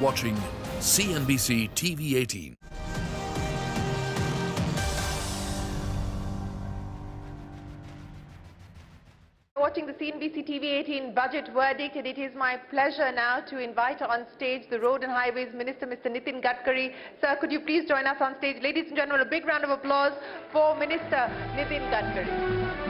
Watching CNBC-TV18. Watching the CNBC-TV18 budget verdict, and it is my pleasure now to invite on stage the Road and Highways Minister, Mr. Nitin Gadkari. Sir, could you please join us on stage? Ladies and gentlemen, a big round of applause for Minister Nitin Gadkari.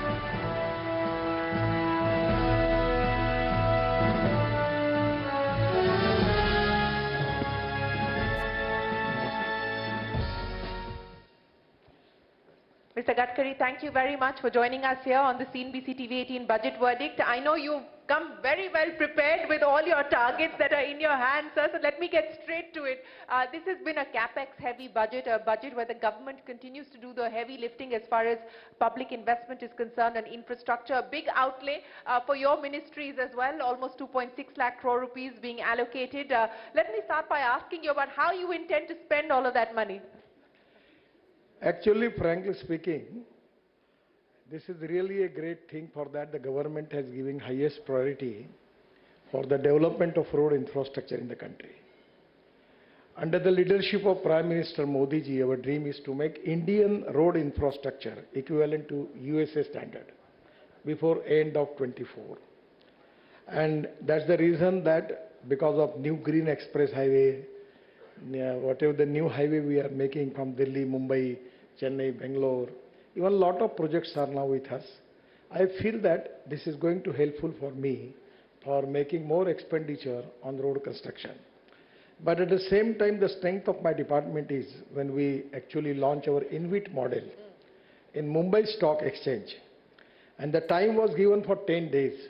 Mr. Gadkari, thank you very much for joining us here on the CNBC-TV18 budget verdict. I know you've come very well prepared with all your targets that are in your hands, sir, so let me get straight to it. This has been a capex-heavy budget, a budget where the government continues to do the heavy lifting as far as public investment is concerned and infrastructure. A big outlay for your ministries as well, almost 2.6 lakh crore rupees being allocated. Let me start by asking you about how you intend to spend all of that money. Actually, frankly speaking, this is really a great thing for that the government has given highest priority for the development of road infrastructure in the country. Under the leadership of Prime Minister Modi ji, our dream is to make Indian road infrastructure equivalent to USA standard before end of 24. And that's the reason that because of new Green Express Highway, whatever the new highway we are making from Delhi, Mumbai, Chennai, Bangalore, even a lot of projects are now with us. I feel that this is going to helpful for me for making more expenditure on road construction. But at the same time, the strength of my department is when we actually launch our InvIT model in Mumbai Stock Exchange. And the time was given for 10 days.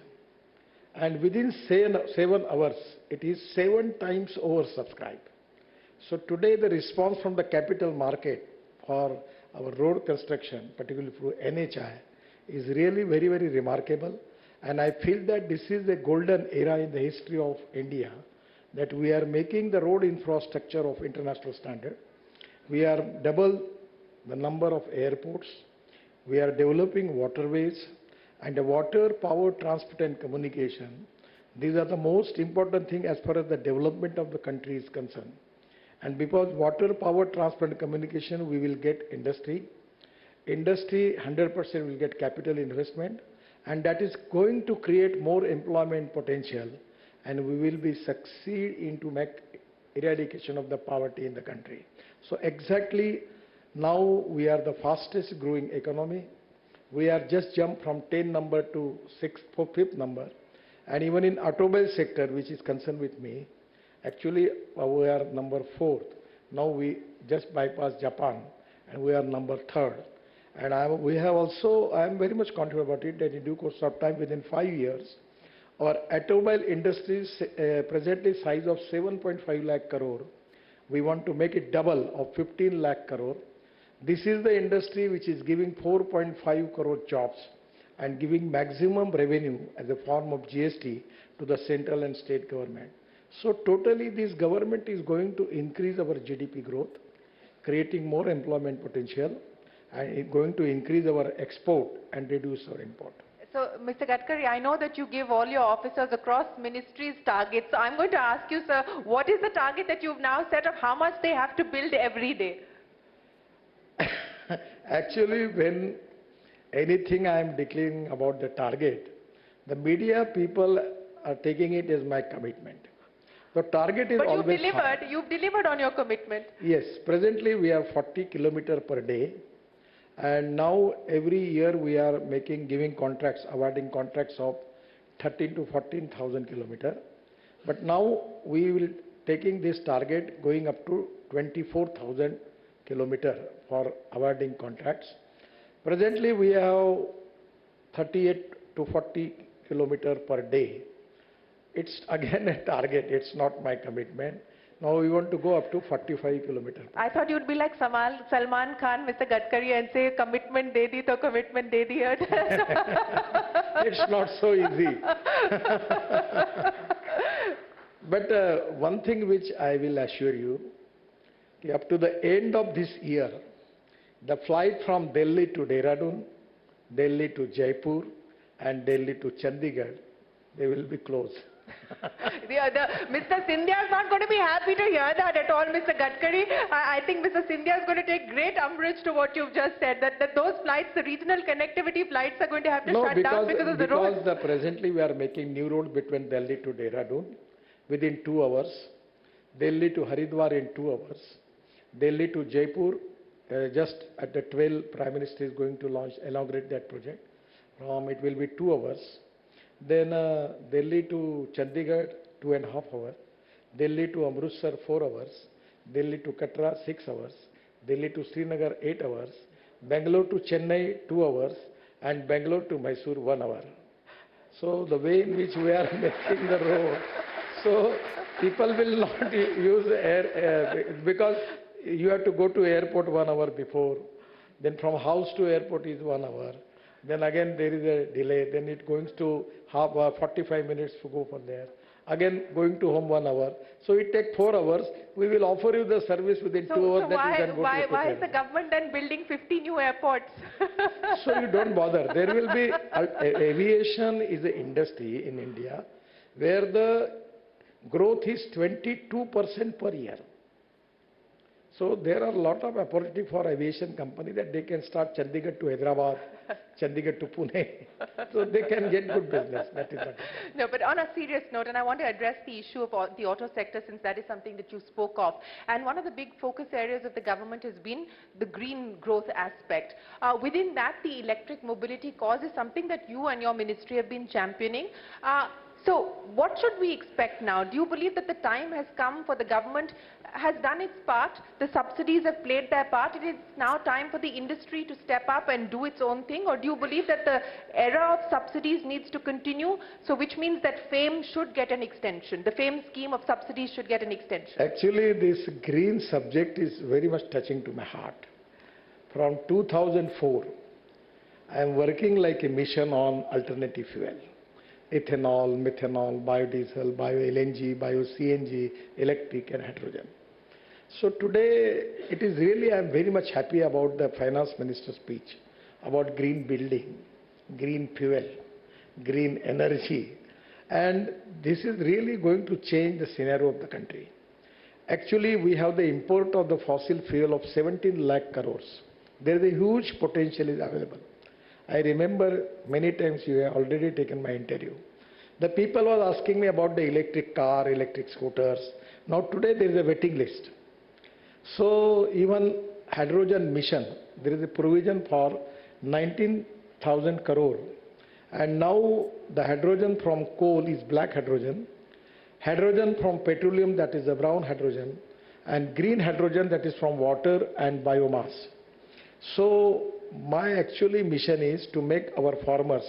And within 7 hours, it is 7 times oversubscribed. So today the response from the capital market for our road construction, particularly through NHI, is really very, very remarkable. And I feel that this is a golden era in the history of India, that we are making the road infrastructure of international standard. We are double the number of airports. We are developing waterways and the water, power, transport and communication. These are the most important thing as far as the development of the country is concerned. And because water, power, transport and communication, we will get industry. Industry 100% will get capital investment, and that is going to create more employment potential, and we will be succeed into make eradication of the poverty in the country. So exactly now we are the fastest growing economy. We are just jumped from 10 number to 5th number, and even in automobile sector, which is concerned with me, actually, we are number 4th. Now we just bypassed Japan, and we are number 3rd. And I am very much confident about it that in due course of time, within 5 years, our automobile industry presently size of 7.5 lakh crore, we want to make it double of 15 lakh crore. This is the industry which is giving 4.5 crore jobs and giving maximum revenue as a form of GST to the central and state government. So totally this government is going to increase our GDP growth, creating more employment potential, and it's going to increase our export and reduce our import. So, Mr. Gadkari, I know that you give all your officers across ministries targets. So I'm going to ask you, sir, what is the target that you've now set of how much they have to build every day? Actually, when anything I am declaring about the target, the media people are taking it as my commitment. The target is but always you've delivered on your commitment. Yes, presently we are 40 kilometers per day, and now every year we are giving contracts, awarding contracts of 13 to 14,000 kilometers. But now we will taking this target going up to 24,000 kilometers for awarding contracts. Presently we have 38 to 40 kilometers per day. It's again a target, it's not my commitment. Now we want to go up to 45 kilometers. I thought you'd be like Salman Khan, Mr. Gadkari, and say, commitment de di to commitment de di. It's not so easy. But one thing which I will assure you, up to the end of this year, the flight from Delhi to Dehradun, Delhi to Jaipur, and Delhi to Chandigarh, they will be closed. Mr. Scindia is not going to be happy to hear that at all, Mr. Gadkari. I think Mr. Scindia is going to take great umbrage to what you've just said, that those flights, the regional connectivity flights, are going to have to shut down because of the roads. Because presently we are making new road between Delhi to Dehradun within 2 hours, Delhi to Haridwar in 2 hours, Delhi to Jaipur, just at the 12, Prime Minister is going to inaugurate that project. It will be 2 hours. Then Delhi to Chandigarh, 2.5 hours. Delhi to Amritsar, 4 hours. Delhi to Katra, 6 hours. Delhi to Srinagar, 8 hours. Bangalore to Chennai, 2 hours. And Bangalore to Mysore, 1 hour. So the way in which we are making the road, so people will not use air because you have to go to airport 1 hour before. Then from house to airport is 1 hour. Then again there is a delay. Then it goes to 45 minutes to go from there. Again going to home 1 hour. So it takes 4 hours. We will offer you the service within 2 hours. Why is the government then building 50 new airports? So you don't bother. There will be, aviation is an industry in India where the growth is 22% per year. So there are a lot of opportunity for aviation company that they can start Chandigarh to Hyderabad, Chandigarh to Pune. So they can get good business. That is what. No, but on a serious note, and I want to address the issue of the auto sector since that is something that you spoke of. And one of the big focus areas of the government has been the green growth aspect. Within that, the electric mobility cause is something that you and your ministry have been championing. So what should we expect now? Do you believe that the time has come for the government has done its part, the subsidies have played their part, it is now time for the industry to step up and do its own thing? Or do you believe that the era of subsidies needs to continue, so which means that FAME should get an extension, the FAME scheme of subsidies should get an extension? Actually, this green subject is very much touching to my heart. From 2004, I am working like a mission on alternative fuel. Ethanol, methanol, biodiesel, bio-LNG, bio-CNG, electric and hydrogen. So today, it is really, I am very much happy about the finance minister's speech about green building, green fuel, green energy. And this is really going to change the scenario of the country. Actually, we have the import of the fossil fuel of 17 lakh crores. There is a huge potential is available. I remember many times you have already taken my interview. The people were asking me about the electric car, electric scooters. Now today there is a waiting list. So even hydrogen mission, there is a provision for 19,000 crore. And now the hydrogen from coal is black hydrogen. Hydrogen from petroleum, that is the brown hydrogen. And green hydrogen, that is from water and biomass. So my actually mission is to make our farmers,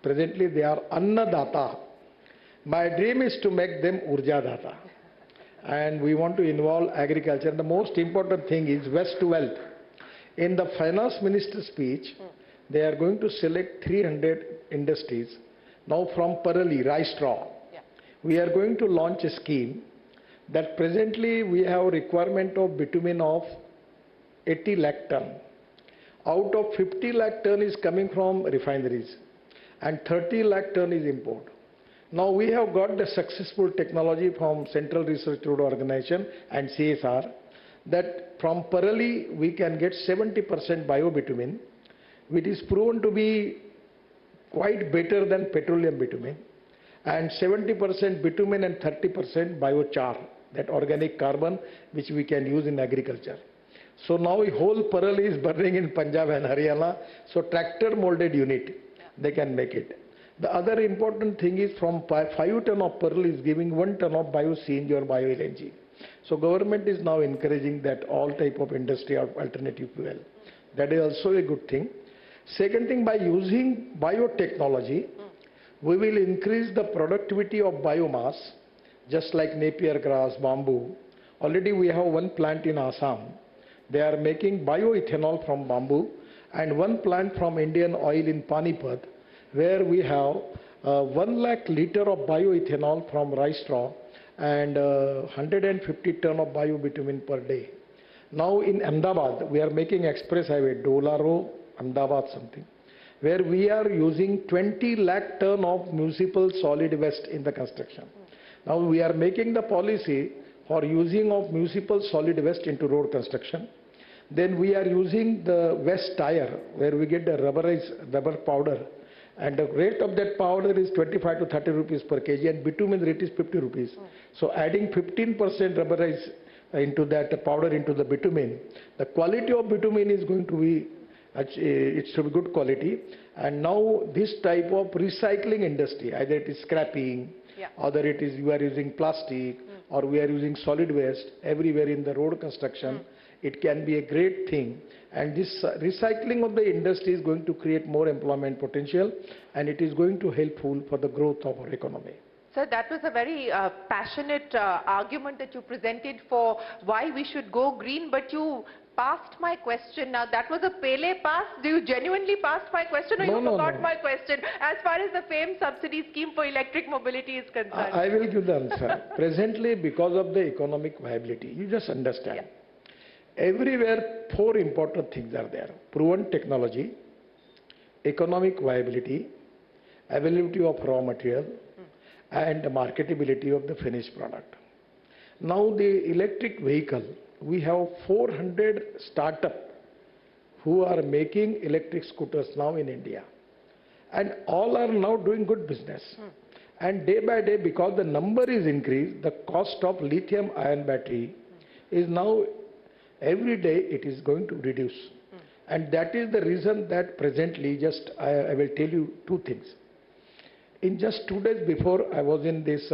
presently they are annadata. My dream is to make them urjadata. And we want to involve agriculture. And the most important thing is waste to wealth. In the finance minister's speech, they are going to select 300 industries. Now from Parali, rice straw, we are going to launch a scheme that presently we have a requirement of bitumen of 80 lakh ton. Out of 50 lakh ton is coming from refineries and 30 lakh ton is import. Now we have got the successful technology from Central Research Road Organization and CSR that from Parali we can get 70% bio-bitumen, which is proven to be quite better than petroleum bitumen, and 70% bitumen and 30% biochar, that organic carbon which we can use in agriculture. So now the whole Parali is burning in Punjab and Haryana, so tractor molded unit, they can make it. The other important thing is from 5 ton of Parali is giving 1 ton of bio-CNG or bio-LNG. So government is now encouraging that all type of industry or alternative fuel. That is also a good thing. Second thing, by using biotechnology, we will increase the productivity of biomass, just like Napier grass, bamboo. Already we have one plant in Assam. They are making bioethanol from bamboo, and one plant from Indian Oil in Panipat, where we have 1 lakh liter of bioethanol from rice straw and 150 ton of bio-bitumen per day. Now in Ahmedabad, we are making express highway, Dolaro, Ahmedabad something, where we are using 20 lakh ton of municipal solid waste in the construction. Now we are making the policy for using of municipal solid waste into road construction. Then we are using the waste tire where we get the rubber powder, and the rate of that powder is 25 to 30 rupees per kg, and bitumen rate is 50 rupees. So adding 15% rubberized into that powder into the bitumen, the quality of bitumen is going to be, it should be good quality. And now this type of recycling industry, either it is scrapping, either it is you are using plastic, or we are using solid waste everywhere in the road construction, it can be a great thing. And this recycling of the industry is going to create more employment potential, and it is going to helpful for the growth of our economy. Sir, that was a very passionate argument that you presented for why we should go green, but you passed my question. Now, that was a Pele pass. Do you genuinely pass my question, or you forgot my question as far as the famed subsidy scheme for electric mobility is concerned? I will give the answer. Presently, because of the economic viability, you just understand. Everywhere, four important things are there: proven technology, economic viability, availability of raw material, and the marketability of the finished product. Now, the electric vehicle, we have 400 startups who are making electric scooters now in India, and all are now doing good business. And day by day, because the number is increased, the cost of lithium ion battery is now every day it is going to reduce. And that is the reason that presently, just I will tell you two things. In just 2 days before, I was in this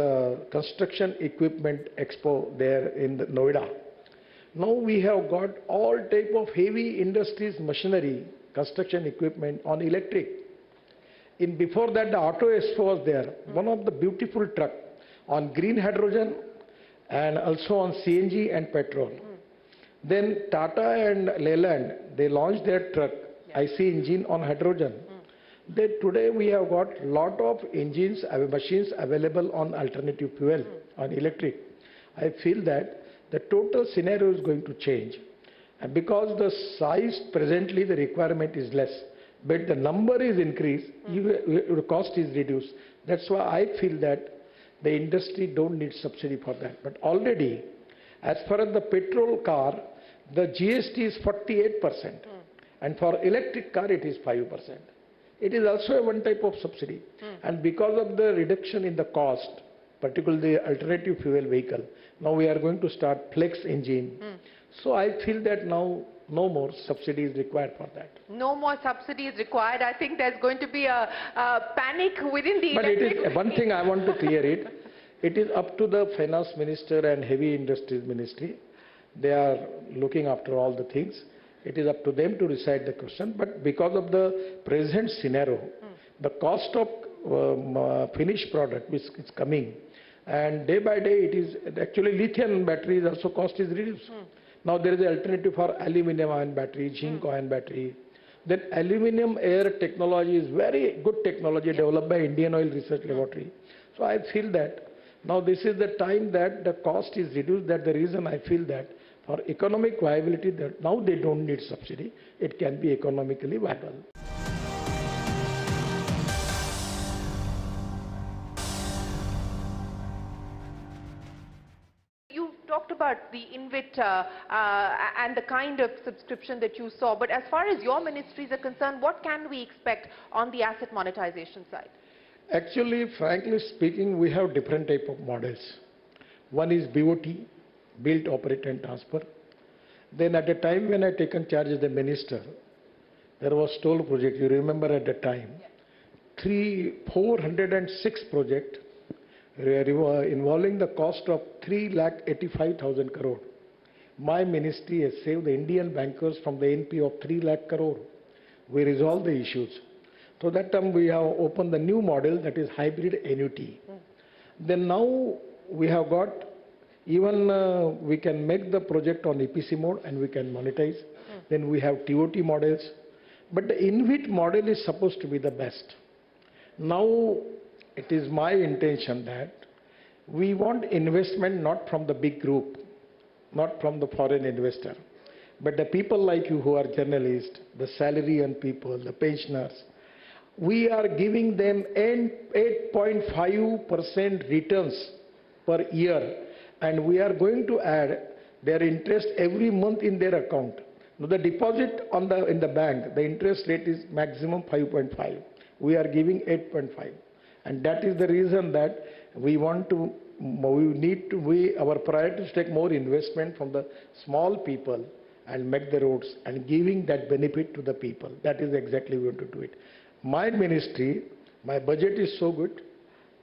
construction equipment expo there in Noida. Now we have got all type of heavy industries machinery, construction equipment on electric. Before that, the Auto Expo was there. One of the beautiful truck on green hydrogen and also on CNG and petrol. Then Tata and Leyland, they launched their truck, IC engine on hydrogen. Today we have got lot of engines, machines available on alternative fuel, on electric. I feel that the total scenario is going to change. And because the size presently the requirement is less, but the number is increased, the cost is reduced. That's why I feel that the industry don't need subsidy for that. But already, as far as the petrol car, the GST is 48%, and for electric car it is 5%. It is also one type of subsidy. And because of the reduction in the cost, particularly the alternative fuel vehicle, now we are going to start flex engine. So I feel that now no more subsidy is required for that. No more subsidy is required. I think there's going to be a panic within the But electric... it is one thing I want to clear it. It is up to the finance minister and heavy industries ministry. They are looking after all the things. It is up to them to decide the question. But because of the present scenario, the cost of finished product which is coming, and day by day it is actually lithium batteries also cost is reduced. Now there is an alternative for aluminum ion battery, zinc ion battery. Then aluminum air technology is very good technology developed by Indian Oil Research Laboratory. So I feel that now this is the time that the cost is reduced. That's the reason I feel that for economic viability, that now they don't need subsidy. It can be economically viable. You talked about the InvIT and the kind of subscription that you saw, but as far as your ministries are concerned, what can we expect on the asset monetization side? Actually, frankly speaking, we have different type of models. One is BOT, build, operate and transfer. Then at the time when I taken charge as the minister, there was toll project. You remember at the time, 406 project involving the cost of 3,85,000 crore. My ministry has saved the Indian bankers from the NP of 3 lakh crore. We resolved the issues. So that time we have opened the new model, that is hybrid annuity. Then now we have got even we can make the project on EPC mode and we can monetize. Then we have TOT models. But the InvIT model is supposed to be the best. Now it is my intention that we want investment not from the big group, not from the foreign investor, but the people like you who are journalists, the salary earned people, the pensioners. We are giving them 8.5% returns per year, and we are going to add their interest every month in their account. Now the deposit in the bank, the interest rate is maximum 5.5. We are giving 8.5, and that is the reason that our priority is to take more investment from the small people and make the roads and giving that benefit to the people. That is exactly we want to do it. My ministry, my budget is so good,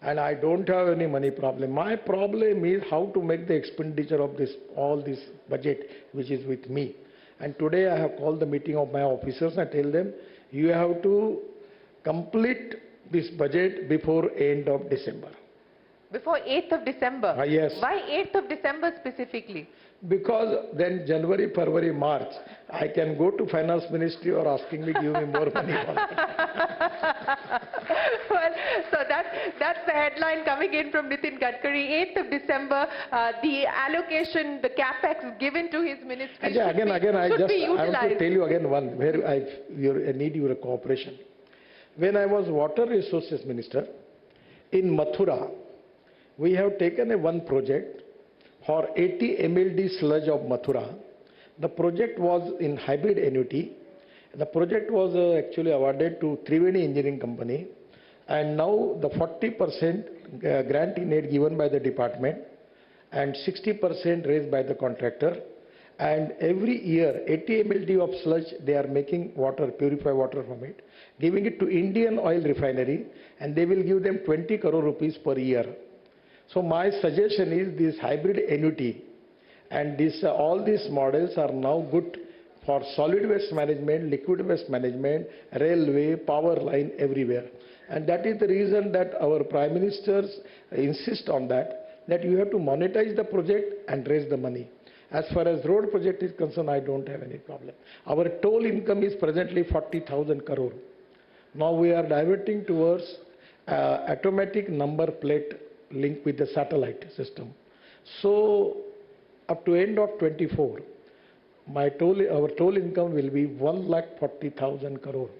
and I don't have any money problem. My problem is how to make the expenditure of all this budget which is with me. And today I have called the meeting of my officers and tell them, you have to complete this budget before end of December. Before 8th of December? Yes. Why 8th of December specifically? Because then January, February, March, I can go to finance ministry or asking me give me more money. Well, so that's the headline coming in from Nitin Gadkari. 8th of December, the allocation, the capex given to his ministry should be utilized. I want to tell you again one where I need your cooperation. When I was Water Resources Minister, in Mathura, we have taken one project for 80 MLD sludge of Mathura. The project was in hybrid annuity. The project was actually awarded to Triveni Engineering Company, and now the 40% grant in aid given by the department and 60% raised by the contractor. And every year 80 MLD of sludge they are making water, purified water from it, giving it to Indian Oil Refinery, and they will give them 20 crore rupees per year. So my suggestion is this hybrid annuity and all these models are now good for solid waste management, liquid waste management, railway, power line, everywhere. And that is the reason that our Prime Ministers insist on that you have to monetize the project and raise the money. As far as road project is concerned, I don't have any problem. Our toll income is presently 40,000 crore. Now we are diverting towards automatic number plate link with the satellite system. So up to end of 24, our toll income will be 1,40,000 crore.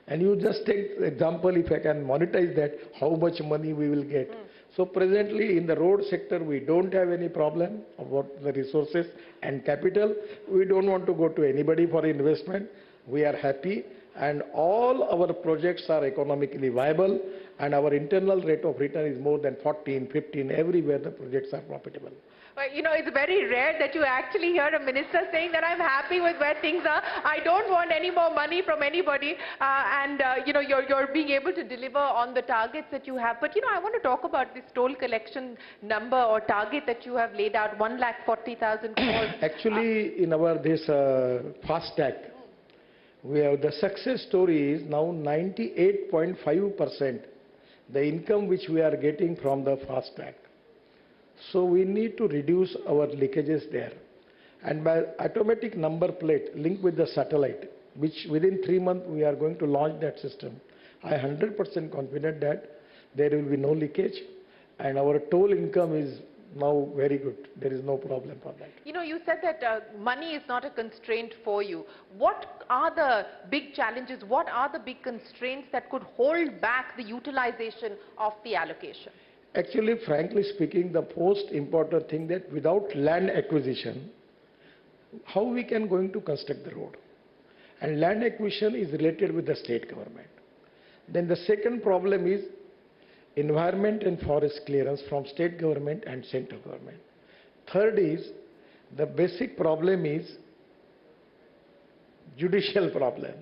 And you just take example, if I can monetize that, how much money we will get. So presently in the road sector, we don't have any problem about the resources and capital. We don't want to go to anybody for investment. We are happy, and all our projects are economically viable, and our internal rate of return is more than 14, 15, everywhere the projects are profitable. Well, you know, it's very rare that you actually hear a minister saying that I'm happy with where things are. I don't want any more money from anybody. You know, you're being able to deliver on the targets that you have. But, you know, I want to talk about this toll collection number or target that you have laid out, 1,40,000 crores. Actually, in our fast tag, we have the success story is now 98.5% the income which we are getting from the fast tag. So we need to reduce our leakages there. And by automatic number plate linked with the satellite, which within 3 months we are going to launch that system, I am 100% confident that there will be no leakage, and our toll income is now very good. There is no problem for that. You know, you said that money is not a constraint for you. What are the big challenges? What are the big constraints that could hold back the utilization of the allocation? Actually, frankly speaking, the most important thing that without land acquisition, how we can going to construct the road? And land acquisition is related with the state government. Then the second problem is environment and forest clearance from state government and central government. Third is, the basic problem is judicial problem.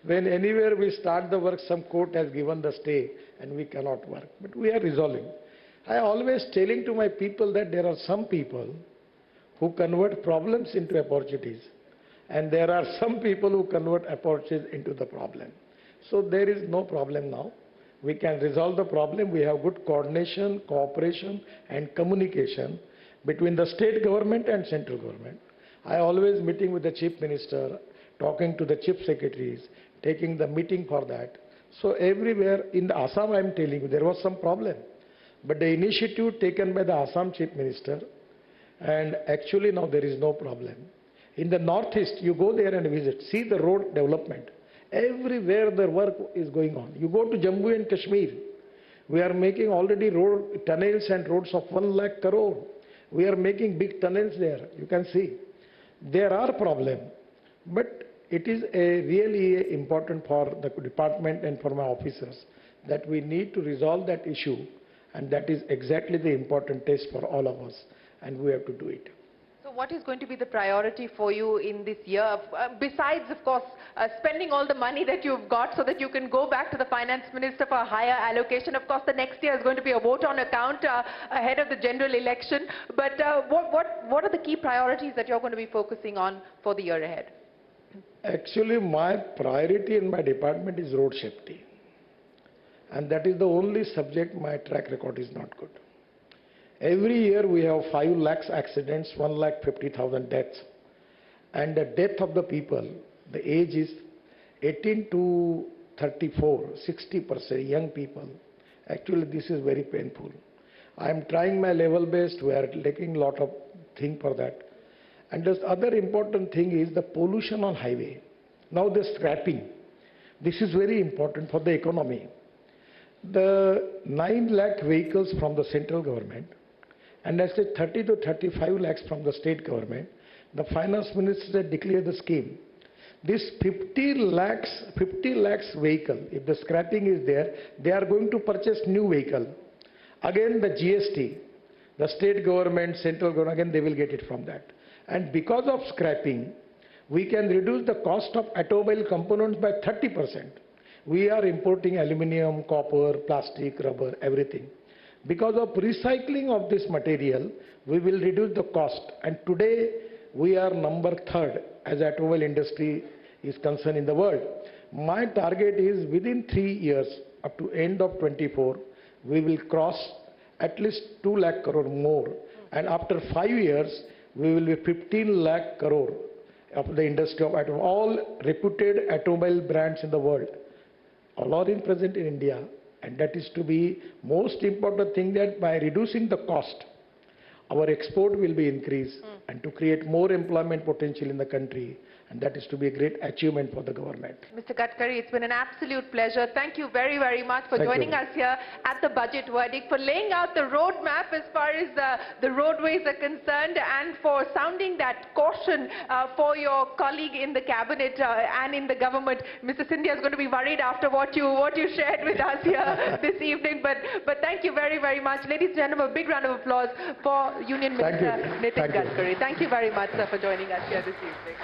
When anywhere we start the work, some court has given the stay and we cannot work. But we are resolving. I always telling to my people that there are some people who convert problems into opportunities, and there are some people who convert opportunities into the problem. So there is no problem now. We can resolve the problem. We have good coordination, cooperation and communication between the state government and central government. I always meeting with the chief minister, talking to the chief secretaries, taking the meeting for that. So everywhere in the Assam, I am telling you, there was some problem. But the initiative taken by the Assam chief minister, and actually now there is no problem. In the northeast, you go there and visit, see the road development. Everywhere the work is going on. You go to Jammu and Kashmir, We are making already road, tunnels and roads of 1 lakh crore. We are making big tunnels there, you can see. There are problems, but it is really important for the department and for my officers that we need to resolve that issue, and that is exactly the important test for all of us, and we have to do it. So what is going to be the priority for you in this year, besides, of course, spending all the money that you've got so that you can go back to the finance minister for a higher allocation? Of course, the next year is going to be a vote on account ahead of the general election. But what are the key priorities that you're going to be focusing on for the year ahead? Actually, my priority in my department is road safety. And that is the only subject my track record is not good. Every year we have 5 lakhs accidents, 1,50,000 deaths. And the death of the people, the age is 18 to 34, 60% young people. Actually, this is very painful. I am trying my level best. We are taking a lot of things for that. And the other important thing is the pollution on highway. Now the scrapping. This is very important for the economy. The 9 lakh vehicles from the central government, and I said 30 to 35 lakhs from the state government, the finance minister declared the scheme. This 50 lakhs vehicle, if the scrapping is there, they are going to purchase new vehicle. Again the GST, the state government, central government, again they will get it from that. And because of scrapping, we can reduce the cost of automobile components by 30%. We are importing aluminium, copper, plastic, rubber, everything. Because of recycling of this material, we will reduce the cost. And today, we are number 3rd as automobile industry is concerned in the world. My target is within 3 years, up to end of 24, we will cross at least 2 lakh crore more. And after 5 years, we will be 15 lakh crore of the industry of automobile. All reputed automobile brands in the world. All are present in India, and that is to be most important thing, that by reducing the cost, our export will be increased and to create more employment potential in the country, and that is to be a great achievement for the government. Mr. Gadkari, it's been an absolute pleasure. Thank you very, very much for joining us here at the budget verdict, for laying out the roadmap as far as the roadways are concerned, and for sounding that caution for your colleague in the cabinet and in the government. Mr. Scindia is going to be worried after what you shared with us here this evening. But thank you very, very much. Ladies and gentlemen, a big round of applause for Union Minister Nitin Gadkari. Thank you very much, sir, for joining us here this evening.